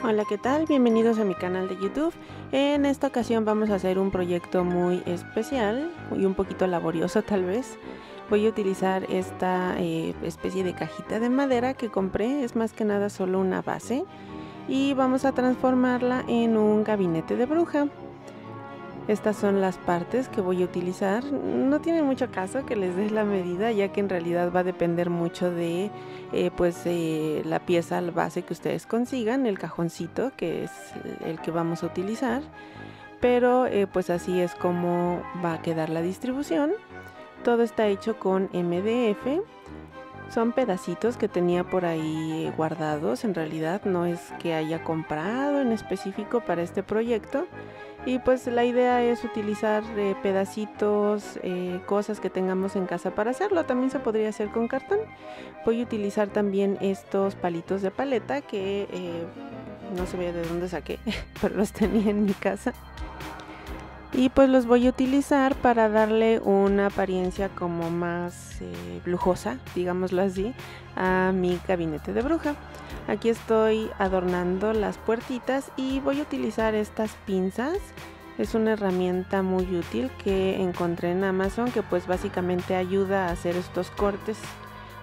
Hola, ¿qué tal? Bienvenidos a mi canal de YouTube. En esta ocasión vamos a hacer un proyecto muy especial y un poquito laborioso tal vez. Voy a utilizar esta especie de cajita de madera que compré, es más que nada solo una base, y vamos a transformarla en un gabinete de bruja. Estas son las partes que voy a utilizar. No tiene mucho caso que les dé la medida, ya que en realidad va a depender mucho de la pieza base que ustedes consigan, el cajoncito que es el que vamos a utilizar. Pero pues así es como va a quedar la distribución. Todo está hecho con MDF. Son pedacitos que tenía por ahí guardados, en realidad no es que haya comprado en específico para este proyecto. Y pues la idea es utilizar pedacitos, cosas que tengamos en casa para hacerlo. También se podría hacer con cartón. Voy a utilizar también estos palitos de paleta que no se ve de dónde saqué, pero los tenía en mi casa. Y pues los voy a utilizar para darle una apariencia como más lujosa, digámoslo así, a mi gabinete de bruja. Aquí estoy adornando las puertitas y voy a utilizar estas pinzas. Es una herramienta muy útil que encontré en Amazon, que pues básicamente ayuda a hacer estos cortes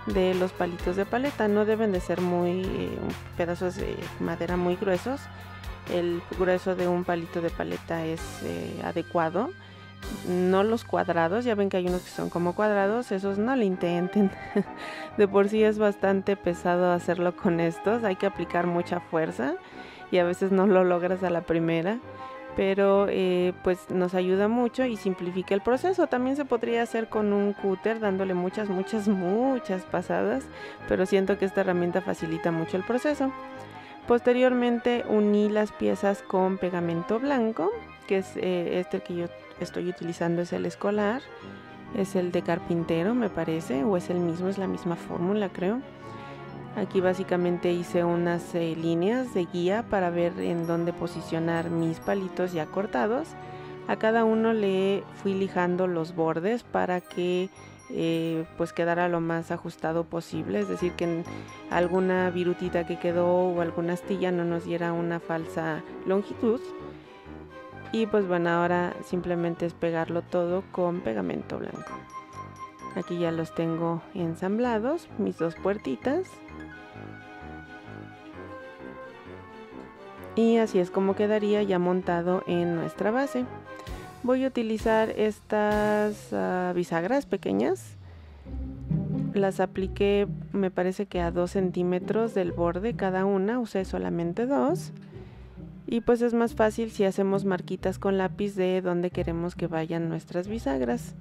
de los palitos de paleta. No deben de ser muy pedazos de madera muy gruesos. El grueso de un palito de paleta es adecuado, no los cuadrados. Ya ven que hay unos que son como cuadrados, esos no le intenten. De por sí es bastante pesado hacerlo con estos, hay que aplicar mucha fuerza y a veces no lo logras a la primera, pero pues nos ayuda mucho y simplifica el proceso. También se podría hacer con un cúter dándole muchas pasadas, pero siento que esta herramienta facilita mucho el proceso. Posteriormente uní las piezas con pegamento blanco, que es este que yo estoy utilizando, es el escolar, es el de carpintero me parece, o es el mismo, es la misma fórmula creo. Aquí básicamente hice unas líneas de guía para ver en dónde posicionar mis palitos ya cortados. A cada uno le fui lijando los bordes para que pues quedara lo más ajustado posible, es decir, que alguna virutita que quedó o alguna astilla no nos diera una falsa longitud. Y pues bueno, ahora simplemente es pegarlo todo con pegamento blanco. Aquí ya los tengo ensamblados, mis dos puertitas. Y así es como quedaría ya montado en nuestra base. Voy a utilizar estas bisagras pequeñas. Las apliqué, me parece que a 2 centímetros del borde cada una, usé solamente 2. Y pues es más fácil si hacemos marquitas con lápiz de dónde queremos que vayan nuestras bisagras.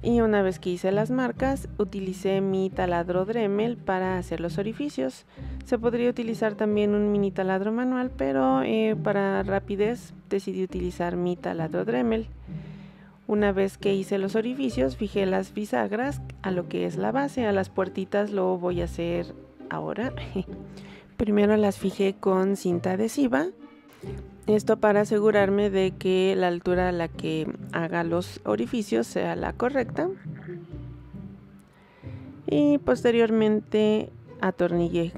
Y una vez que hice las marcas, utilicé mi taladro Dremel para hacer los orificios. Se podría utilizar también un mini taladro manual, pero para rapidez decidí utilizar mi taladro Dremel. Una vez que hice los orificios, fijé las bisagras a lo que es la base. A las puertitas lo voy a hacer ahora. Primero las fijé con cinta adhesiva. Esto para asegurarme de que la altura a la que haga los orificios sea la correcta. Y posteriormente atornillé.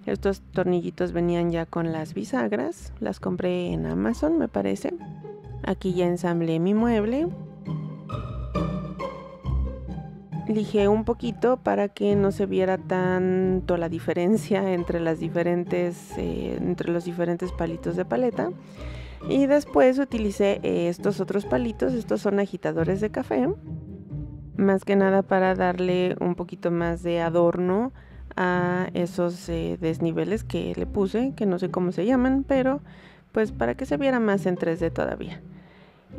Estos tornillitos venían ya con las bisagras. Las compré en Amazon, me parece. Aquí ya ensamblé mi mueble. Lijé un poquito para que no se viera tanto la diferencia entre los diferentes palitos de paleta. Y después utilicé estos otros palitos, estos son agitadores de café, más que nada para darle un poquito más de adorno a esos desniveles que le puse, que no sé cómo se llaman, pero pues para que se viera más en 3D todavía.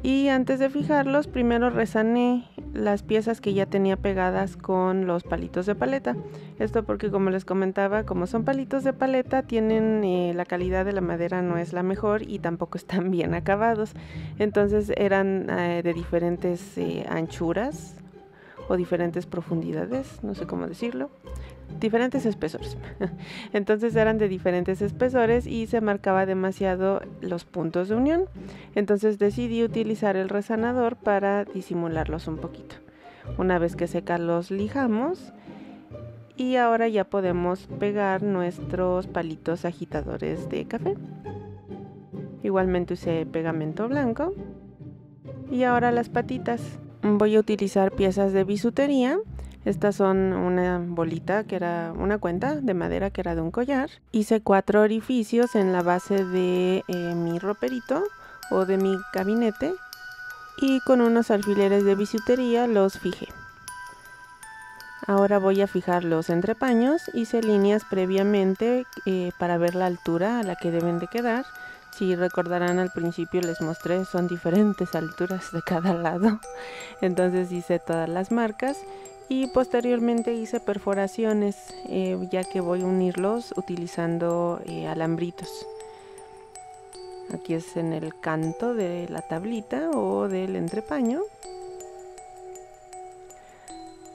Y antes de fijarlos, primero resané las piezas que ya tenía pegadas con los palitos de paleta. Esto porque, como les comentaba, como son palitos de paleta, tienen la calidad de la madera no es la mejor y tampoco están bien acabados. Entonces eran de diferentes anchuras o diferentes profundidades, no sé cómo decirlo, diferentes espesores. Entonces eran de diferentes espesores y se marcaba demasiado los puntos de unión. Entonces decidí utilizar el resanador para disimularlos un poquito. Una vez que seca los lijamos Y ahora ya podemos pegar nuestros palitos agitadores de café. Igualmente usé pegamento blanco. Y ahora las patitas. Voy a utilizar piezas de bisutería. Estas son una bolita que era una cuenta de madera que era de un collar. Hice 4 orificios en la base de mi roperito o de mi gabinete. Y con unos alfileres de bisutería los fijé. Ahora voy a fijar los entrepaños. Hice líneas previamente para ver la altura a la que deben de quedar. Si recordarán, al principio les mostré, son diferentes alturas de cada lado. Entonces hice todas las marcas y posteriormente hice perforaciones, ya que voy a unirlos utilizando alambritos. Aquí es en el canto de la tablita o del entrepaño.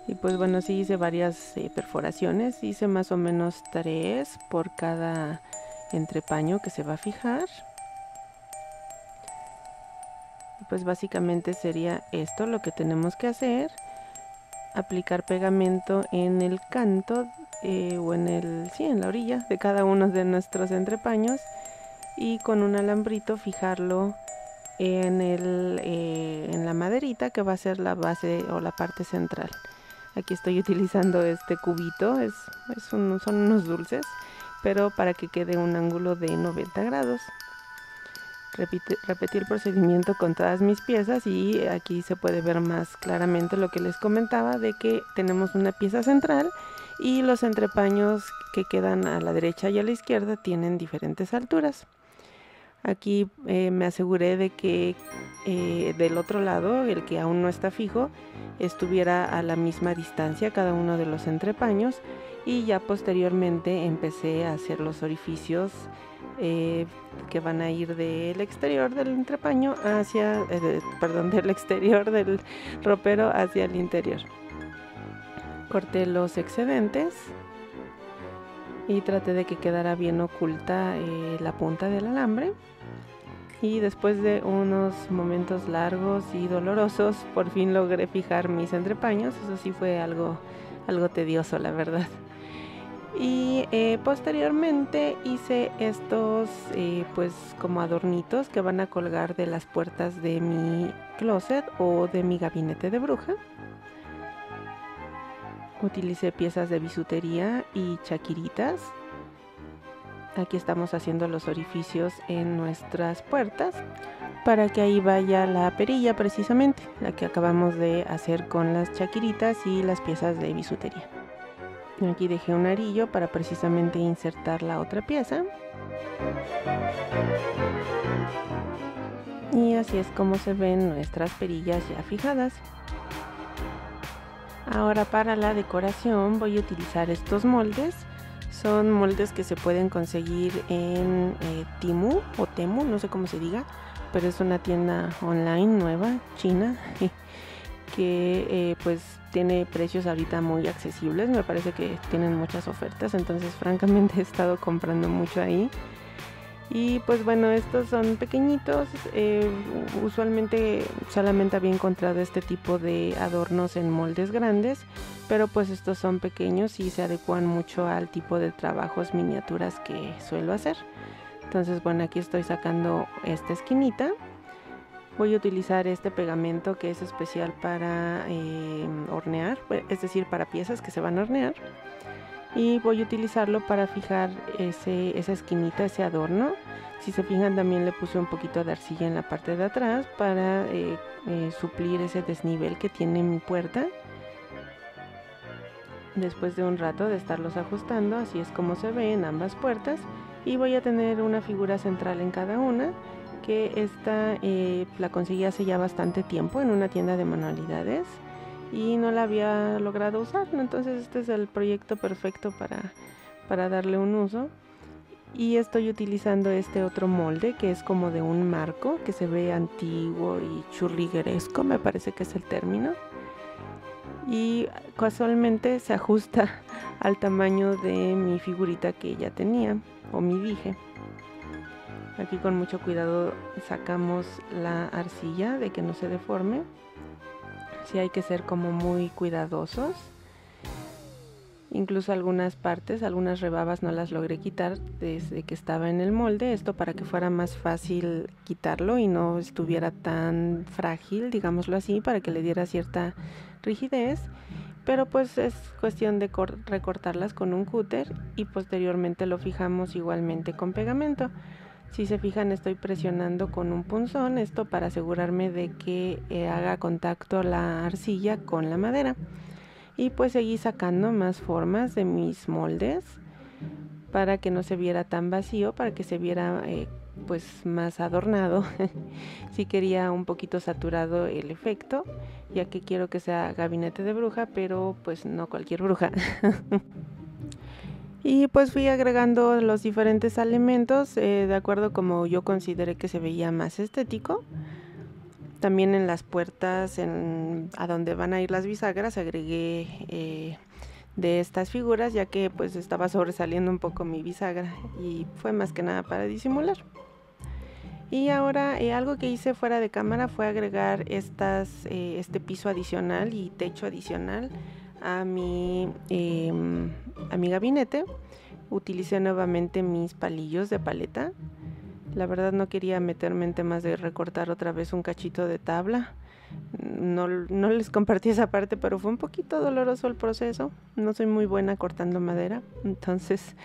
Y pues bueno, sí hice varias perforaciones. Hice más o menos 3 por cada entrepaño que se va a fijar. Pues básicamente sería esto lo que tenemos que hacer: aplicar pegamento en el canto o en la orilla de cada uno de nuestros entrepaños y con un alambrito fijarlo en la maderita que va a ser la base o la parte central. Aquí estoy utilizando este cubito, son unos dulces, pero para que quede un ángulo de 90 grados. Repetí el procedimiento con todas mis piezas y aquí se puede ver más claramente lo que les comentaba, de que tenemos una pieza central y los entrepaños que quedan a la derecha y a la izquierda tienen diferentes alturas. Aquí me aseguré de que del otro lado, el que aún no está fijo, estuviera a la misma distancia cada uno de los entrepaños, y ya posteriormente empecé a hacer los orificios que van a ir del exterior del entrepaño hacia, del exterior del ropero hacia el interior. Corté los excedentes y traté de que quedara bien oculta la punta del alambre. Y después de unos momentos largos y dolorosos, por fin logré fijar mis entrepaños. Eso sí fue algo tedioso, la verdad. Y posteriormente hice estos pues como adornitos que van a colgar de las puertas de mi closet o de mi gabinete de bruja. Utilicé piezas de bisutería y chaquiritas. Aquí estamos haciendo los orificios en nuestras puertas para que ahí vaya la perilla, precisamente la que acabamos de hacer con las chaquiritas y las piezas de bisutería. Aquí dejé un arillo para precisamente insertar la otra pieza. Y así es como se ven nuestras perillas ya fijadas. Ahora para la decoración voy a utilizar estos moldes. Son moldes que se pueden conseguir en Temu o Temu, no sé cómo se diga, pero es una tienda online nueva, china, que pues tiene precios ahorita muy accesibles. Me parece que tienen muchas ofertas, entonces francamente he estado comprando mucho ahí. Y pues bueno, estos son pequeñitos. Usualmente solamente había encontrado este tipo de adornos en moldes grandes, pero pues estos son pequeños y se adecuan mucho al tipo de trabajos miniaturas que suelo hacer. Entonces bueno, aquí estoy sacando esta esquinita. Voy a utilizar este pegamento que es especial para hornear, es decir, para piezas que se van a hornear. Y voy a utilizarlo para fijar esa esquinita, ese adorno. Si se fijan, también le puse un poquito de arcilla en la parte de atrás para suplir ese desnivel que tiene mi puerta. Después de un rato de estarlos ajustando, así es como se ve en ambas puertas. Y voy a tener una figura central en cada una, que esta la conseguí hace ya bastante tiempo en una tienda de manualidades y no la había logrado usar, ¿no? Entonces este es el proyecto perfecto para darle un uso. Y estoy utilizando este otro molde que es como de un marco que se ve antiguo y churrigueresco, me parece que es el término, y casualmente se ajusta al tamaño de mi figurita que ya tenía, o mi dije. Aquí con mucho cuidado sacamos la arcilla de que no se deforme. Sí, hay que ser como muy cuidadosos. Incluso algunas partes, algunas rebabas no las logré quitar desde que estaba en el molde, esto para que fuera más fácil quitarlo y no estuviera tan frágil, digámoslo así, para que le diera cierta rigidez. Pero pues es cuestión de recortarlas con un cúter y posteriormente lo fijamos igualmente con pegamento. Si se fijan, estoy presionando con un punzón, esto para asegurarme de que haga contacto la arcilla con la madera. Y pues seguí sacando más formas de mis moldes para que no se viera tan vacío, para que se viera pues más adornado. Sí quería un poquito saturado el efecto, ya que quiero que sea gabinete de bruja, pero pues no cualquier bruja. Y pues fui agregando los diferentes elementos de acuerdo como yo consideré que se veía más estético. También en las puertas a donde van a ir las bisagras agregué de estas figuras, ya que pues estaba sobresaliendo un poco mi bisagra y fue más que nada para disimular. Y ahora algo que hice fuera de cámara fue agregar este piso adicional y techo adicional a mi gabinete. Utilicé nuevamente mis palillos de paleta. La verdad no quería meterme en temas de recortar otra vez un cachito de tabla. No les compartí esa parte, pero fue un poquito doloroso el proceso. No soy muy buena cortando madera, entonces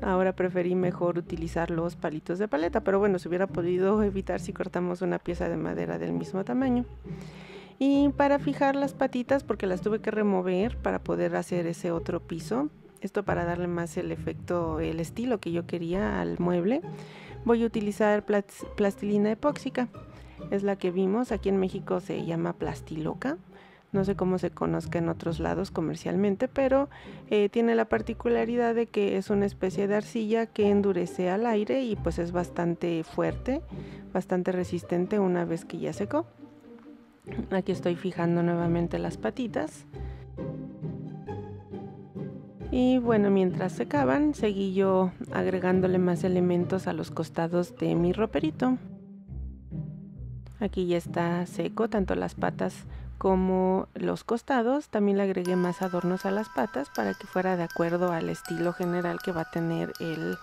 ahora preferí mejor utilizar los palitos de paleta. Pero bueno, se hubiera podido evitar si cortamos una pieza de madera del mismo tamaño. Y para fijar las patitas, porque las tuve que remover para poder hacer ese otro piso, esto para darle más el efecto, el estilo que yo quería al mueble, voy a utilizar plastilina epóxica. Es la que vimos, aquí en México se llama Plastiloca. No sé cómo se conozca en otros lados comercialmente, pero tiene la particularidad de que es una especie de arcilla que endurece al aire y pues es bastante fuerte, bastante resistente una vez que ya secó. Aquí estoy fijando nuevamente las patitas. Y bueno, mientras secaban, seguí yo agregándole más elementos a los costados de mi roperito. Aquí ya está seco, tanto las patas como los costados. También le agregué más adornos a las patas para que fuera de acuerdo al estilo general que va a tener el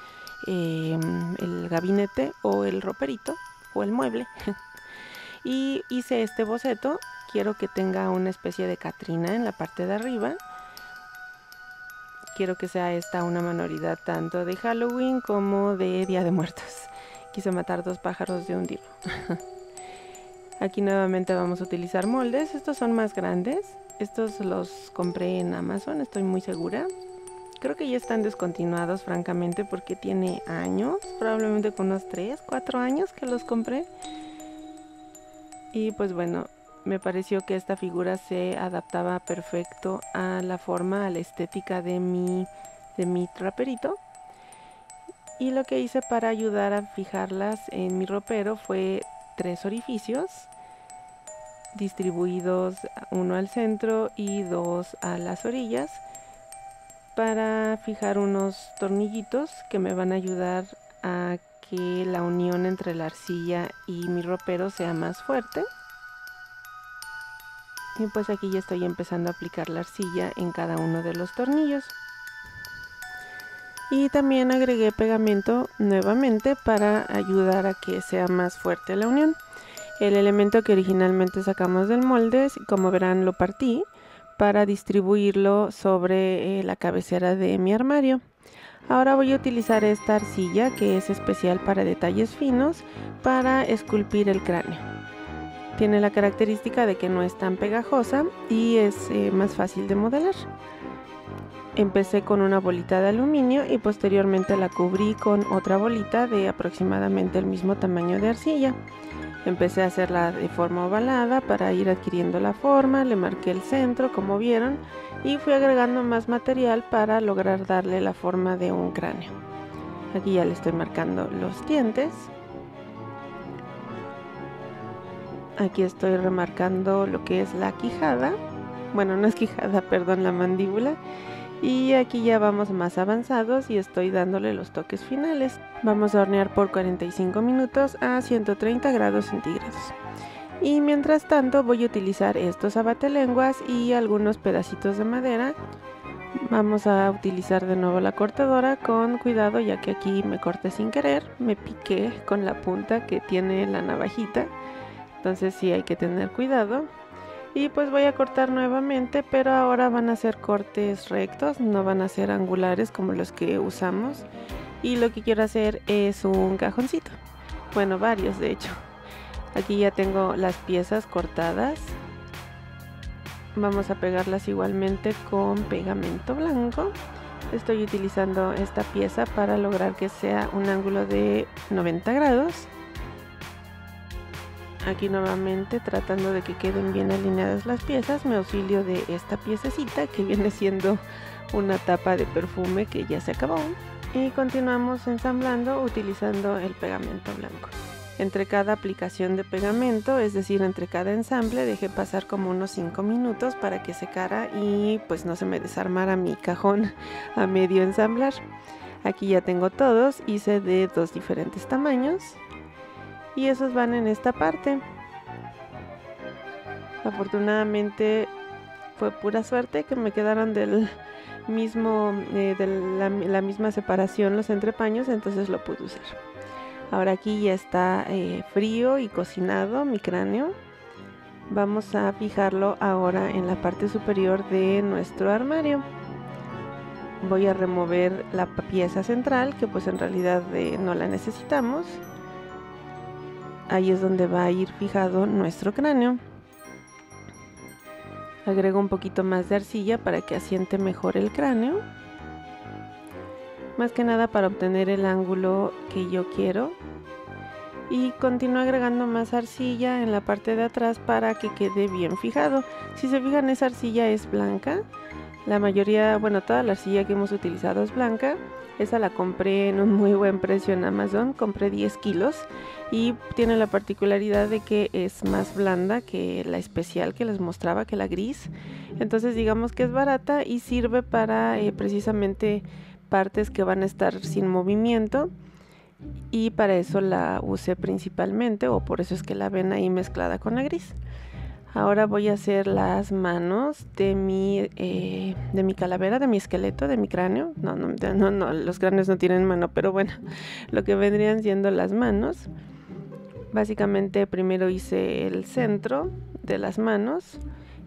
gabinete o el roperito o el mueble. Y hice este boceto. Quiero que tenga una especie de Catrina en la parte de arriba. Quiero que sea esta una manualidad tanto de Halloween como de Día de Muertos. Quise matar 2 pájaros de un tiro. Aquí nuevamente vamos a utilizar moldes. Estos son más grandes. Estos los compré en Amazon, estoy muy segura. Creo que ya están descontinuados, francamente, porque tiene años. Probablemente con unos 3, 4 años que los compré. Y pues bueno, me pareció que esta figura se adaptaba perfecto a la forma, a la estética de mi raperito. Y lo que hice para ayudar a fijarlas en mi ropero fue 3 orificios distribuidos, uno al centro y 2 a las orillas, para fijar unos tornillitos que me van a ayudar a que la unión entre la arcilla y mi ropero sea más fuerte. Y pues aquí ya estoy empezando a aplicar la arcilla en cada uno de los tornillos. Y también agregué pegamento nuevamente para ayudar a que sea más fuerte la unión. El elemento que originalmente sacamos del molde, como verán, lo partí para distribuirlo sobre la cabecera de mi armario. Ahora voy a utilizar esta arcilla que es especial para detalles finos para esculpir el cráneo. Tiene la característica de que no es tan pegajosa y es más fácil de modelar. Empecé con una bolita de aluminio y posteriormente la cubrí con otra bolita de aproximadamente el mismo tamaño de arcilla. Empecé a hacerla de forma ovalada para ir adquiriendo la forma, le marqué el centro como vieron y fui agregando más material para lograr darle la forma de un cráneo. Aquí ya le estoy marcando los dientes. Aquí estoy remarcando lo que es la quijada, bueno, no es quijada, perdón, la mandíbula. Y aquí ya vamos más avanzados y estoy dándole los toques finales. Vamos a hornear por 45 minutos a 130 grados centígrados. Y mientras tanto voy a utilizar estos abatelenguas y algunos pedacitos de madera Vamos a utilizar de nuevo la cortadora con cuidado, ya que aquí me corté sin querer, me piqué con la punta que tiene la navajita, entonces sí hay que tener cuidado. Y pues voy a cortar nuevamente, pero ahora van a ser cortes rectos, no van a ser angulares como los que usamos. Y lo que quiero hacer es un cajoncito, bueno, varios de hecho. Aquí ya tengo las piezas cortadas. Vamos a pegarlas igualmente con pegamento blanco. Estoy utilizando esta pieza para lograr que sea un ángulo de 90 grados. Aquí nuevamente, tratando de que queden bien alineadas las piezas, me auxilio de esta piececita que viene siendo una tapa de perfume que ya se acabó. Y continuamos ensamblando utilizando el pegamento blanco. Entre cada aplicación de pegamento, es decir, entre cada ensamble, dejé pasar como unos 5 minutos para que secara y pues no se me desarmara mi cajón a medio ensamblar. Aquí ya tengo todos, hice de 2 diferentes tamaños y esos van en esta parte. Afortunadamente fue pura suerte que me quedaron del mismo, de la misma separación los entrepaños, entonces lo pude usar. Ahora aquí ya está frío y cocinado mi cráneo. Vamos a fijarlo ahora en la parte superior de nuestro armario. Voy a remover la pieza central, que pues en realidad no la necesitamos. Ahí es donde va a ir fijado nuestro cráneo. Agrego un poquito más de arcilla para que asiente mejor el cráneo. Más que nada para obtener el ángulo que yo quiero. Y continúo agregando más arcilla en la parte de atrás para que quede bien fijado. Si se fijan, esa arcilla es blanca. La mayoría, bueno, toda la arcilla que hemos utilizado es blanca. Esa la compré en un muy buen precio en Amazon. Compré 10 kilos y tiene la particularidad de que es más blanda que la especial que les mostraba, que la gris. Entonces digamos que es barata y sirve para precisamente partes que van a estar sin movimiento, y para eso la usé principalmente, o por eso es que la ven ahí mezclada con la gris. Ahora voy a hacer las manos de mi calavera, de mi esqueleto, de mi cráneo. No, los cráneos no tienen mano, pero bueno, lo que vendrían siendo las manos. Básicamente primero hice el centro de las manos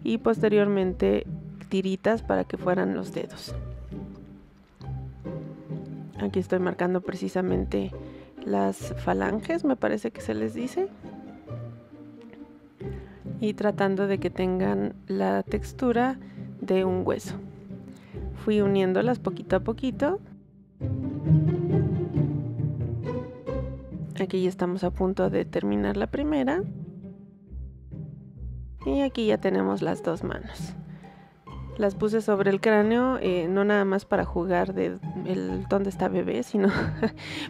y posteriormente tiritas para que fueran los dedos. Aquí estoy marcando precisamente las falanges, me parece que se les dice. Y tratando de que tengan la textura de un hueso. Fui uniéndolas poquito a poquito. Aquí ya estamos a punto de terminar la primera. Y aquí ya tenemos las dos manos. Las puse sobre el cráneo, no nada más para jugar de dónde está bebé, sino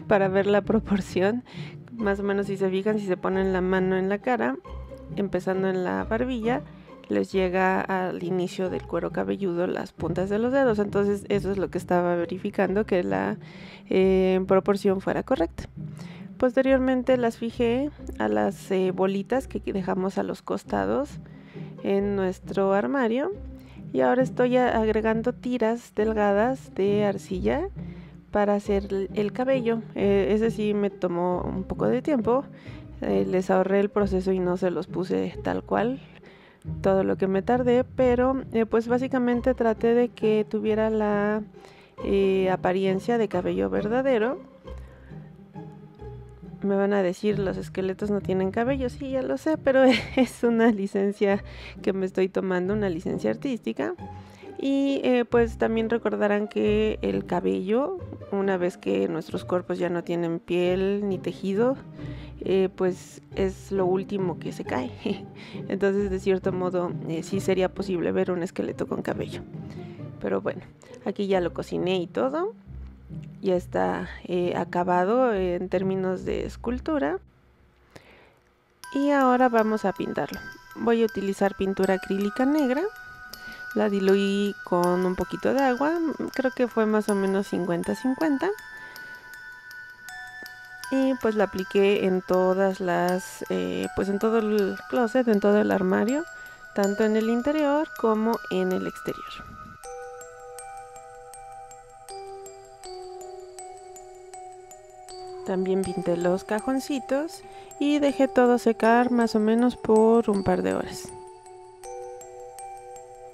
para ver la proporción. Más o menos, si se fijan, si se ponen la mano en la cara, empezando en la barbilla, les llega al inicio del cuero cabelludo las puntas de los dedos. Entonces eso es lo que estaba verificando, que la proporción fuera correcta. Posteriormente las fijé a las bolitas que dejamos a los costados en nuestro armario. Y ahora estoy agregando tiras delgadas de arcilla para hacer el cabello. Ese sí me tomó un poco de tiempo. Les ahorré el proceso y no se los puse tal cual todo lo que me tardé, pero pues básicamente traté de que tuviera la apariencia de cabello verdadero. Me van a decir, los esqueletos no tienen cabello. Sí, ya lo sé, pero es una licencia que me estoy tomando, una licencia artística. Y pues también recordarán que el cabello, una vez que nuestros cuerpos ya no tienen piel ni tejido, pues es lo último que se cae. Entonces, de cierto modo, sí sería posible ver un esqueleto con cabello. Pero bueno, aquí ya lo cociné y todo. Ya está acabado en términos de escultura. Y ahora vamos a pintarlo. Voy a utilizar pintura acrílica negra. La diluí con un poquito de agua. Creo que fue más o menos 50-50. Y pues la apliqué en todas las, pues en todo el closet, en todo el armario, tanto en el interior como en el exterior. También pinté los cajoncitos y dejé todo secar más o menos por un par de horas.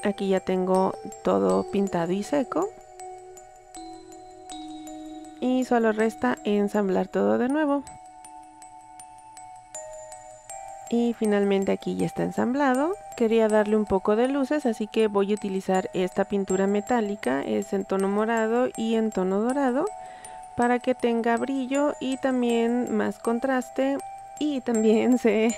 Aquí ya tengo todo pintado y seco. Y solo resta ensamblar todo de nuevo. Y finalmente aquí ya está ensamblado. Quería darle un poco de luces, así que voy a utilizar esta pintura metálica. Es en tono morado y en tono dorado, para que tenga brillo y también más contraste, y también se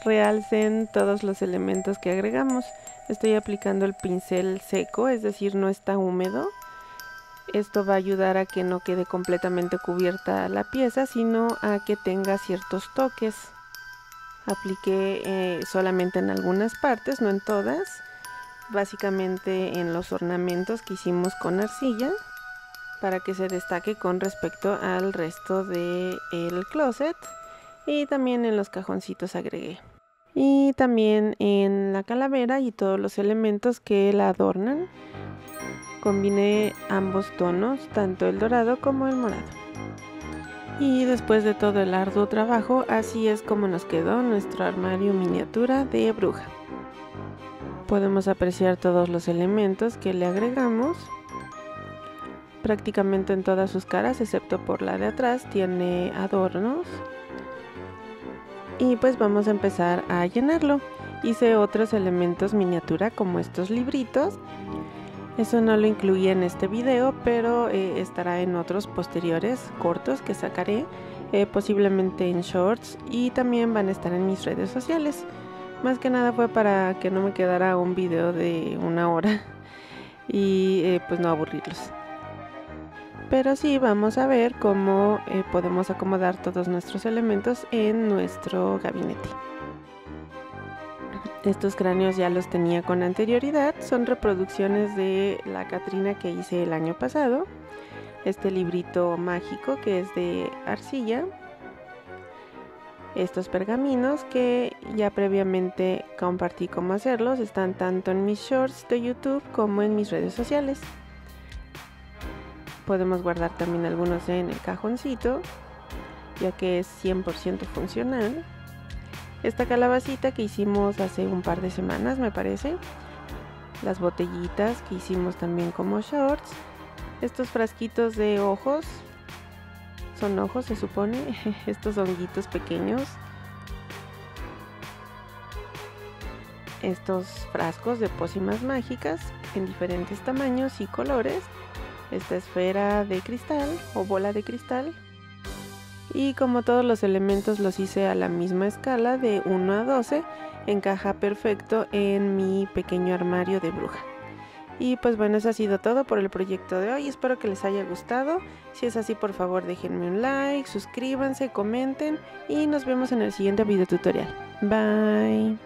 realcen todos los elementos que agregamos. Estoy aplicando el pincel seco, es decir, no está húmedo. Esto va a ayudar a que no quede completamente cubierta la pieza, sino a que tenga ciertos toques. Apliqué solamente en algunas partes, no en todas, básicamente en los ornamentos que hicimos con arcilla, para que se destaque con respecto al resto del closet, y también en los cajoncitos agregué. Y también en la calavera y todos los elementos que la adornan. Combiné ambos tonos, tanto el dorado como el morado. Y después de todo el arduo trabajo, así es como nos quedó nuestro armario miniatura de bruja. Podemos apreciar todos los elementos que le agregamos. Prácticamente en todas sus caras, excepto por la de atrás, tiene adornos. Y pues vamos a empezar a llenarlo. Hice otros elementos miniatura como estos libritos. Eso no lo incluí en este video, pero estará en otros posteriores cortos que sacaré, posiblemente en shorts, y también van a estar en mis redes sociales. Más que nada fue para que no me quedara un video de 1 hora y pues no aburrirlos. Pero sí, vamos a ver cómo podemos acomodar todos nuestros elementos en nuestro gabinete. Estos cráneos ya los tenía con anterioridad, son reproducciones de la Catrina que hice el año pasado. Este librito mágico que es de arcilla. Estos pergaminos que ya previamente compartí cómo hacerlos, están tanto en mis shorts de YouTube como en mis redes sociales. Podemos guardar también algunos en el cajoncito, ya que es 100% funcional. Esta calabacita que hicimos hace un par de semanas, me parece. Las botellitas que hicimos también como shorts. Estos frasquitos de ojos. Son ojos, se supone. Estos honguitos pequeños. Estos frascos de pócimas mágicas en diferentes tamaños y colores. Esta esfera de cristal o bola de cristal. Y como todos los elementos los hice a la misma escala de 1 a 12, encaja perfecto en mi pequeño armario de bruja. Y pues bueno, eso ha sido todo por el proyecto de hoy. Espero que les haya gustado. Si es así, por favor déjenme un like, suscríbanse, comenten y nos vemos en el siguiente video tutorial. Bye.